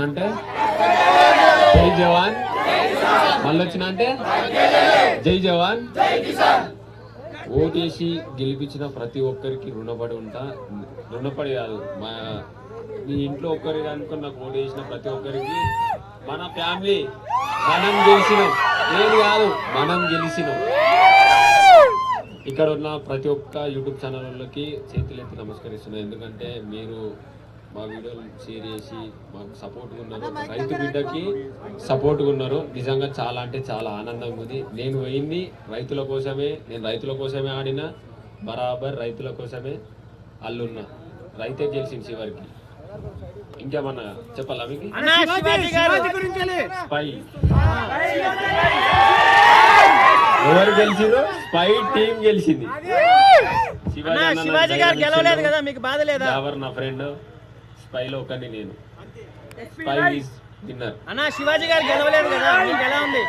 అంటే జై జవాన్, మళ్ళీ వచ్చిన అంటే జై జవాన్. ఓటేసి గెలిపించిన ప్రతి ఒక్కరికి రుణపడి ఉంటా. రుణపడి కాదు, మీ ఇంట్లో ఒక్కరికి అనుకుని నాకు ఓటు వేసిన ప్రతి ఒక్కరికి మన ఫ్యామిలీ మనం గెలిచినాం, నేను కాదు మనం గెలిచినాం. ఇక్కడ ఉన్న ప్రతి ఒక్క యూట్యూబ్ ఛానల్ వాళ్ళకి చేతులెత్తి నమస్కరిస్తున్నాను. ఎందుకంటే మీరు మా వీడియోలు షేర్ చేసి మాకు సపోర్ట్గా ఉన్నారు, రైతు బిడ్డకి సపోర్ట్గా ఉన్నారు. నిజంగా చాలా అంటే చాలా ఆనందంగా ఉంది. నేను పోయింది రైతుల కోసమే, నేను రైతుల కోసమే ఆడిన, బరాబర్ రైతుల కోసమే అల్లున్నా. రైతే గెలిచింది చివరికి. ఇంకేమన్నా చెప్పాలా మీకు? స్పై ఎవరు గెలిచిందో? స్పై టీం గెలిచింది. శివాజీ గారు గెలవలేదు కదా, మీకు బాధ లేదా? ఎవరు నా ఫ్రెండ్ స్పైలో ఒకరిని నేను. Spy is winner. అన్నా శివాజీ గారు గెలవలేదు కదా, మీకు ఎలా ఉంది?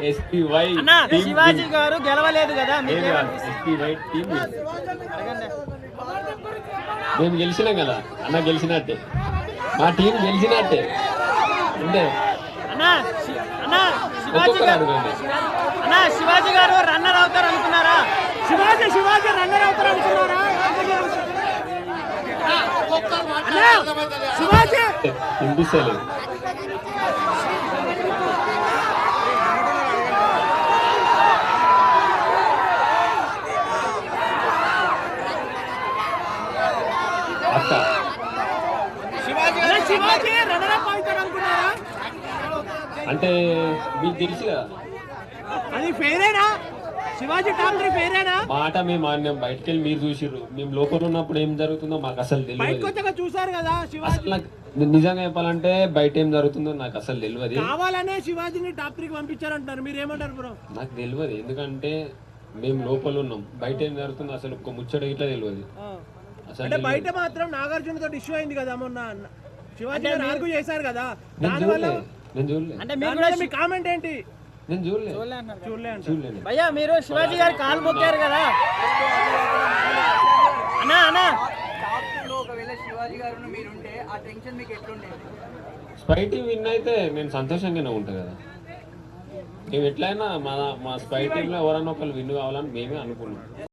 ఎస్పీవై అన్నా శివాజీ గారు గెలవలేదు కదా, ఎస్పీవై టీం మేము గెలిచినాం కదా అన్న, గెలిచినట్టే మా టీం గెలిచినట్టే. అంటే శివాజీ గారు రన్నర్ అవుతారు అనుకున్నారా? శివాజీ రన్నర్ అవుతారు అనుకున్నారా? వినిపిస్తలేదు. అక్క అంటే మీకు తెలుసు కదా, అది ఫెయిరేనా? శివాజీ టాప్ 3 ఫెయిరేనా? మాట మేము ఆడినాం, బయటకు వెళ్ళి మీరు చూసిర్రు. మేము లోపల ఉన్నప్పుడు ఏం జరుగుతుందో మాకు అసలు తెలియదు. చూసారు కదా అసలు నాకు నిజంగా చెప్పాలంటే బయట ఏం జరుగుతుందో నాకు అసలు తెలియదు. కావాలనే శివాజీని టాప్ 3 కి పంపించారంటారు, మీరు ఏమంటారు బ్రో? నాకు తెలియదు, ఎందుకంటే మేము లోపల ఉన్నాం. బయట ఏం జరుగుతుందో అసలు ఒక్క ముచ్చట ఇట్లా తెలియదు. అంటే బయట మాత్రం నాగార్జున తోటి ఇష్యూ అయింది కదా మొన్న, శివాజీ గారు ఆర్గ్యూ చేశారు కదా, దానివల్ల నేను చూడలే. అంటే మీ కామెంట్ ఏంటి? నేను చూడలేదు. భయ్యా మీరు శివాజీ గారు కాలు మొక్కారు కదా అన్నా అన్నా, ఒకవేళ శివాజీ గారు మీరుంటే ఆ టెన్షన్ మీకు ఎట్లుండేది? స్పైటీ విన్ అయితే నేను సంతోషంగానే ఉంటాను కదా. మేము ఎట్లయినా మా స్పై టీంలో ఎవరైనా ఒకళ్ళు విన్ కావాలని మేమే అనుకున్నాం.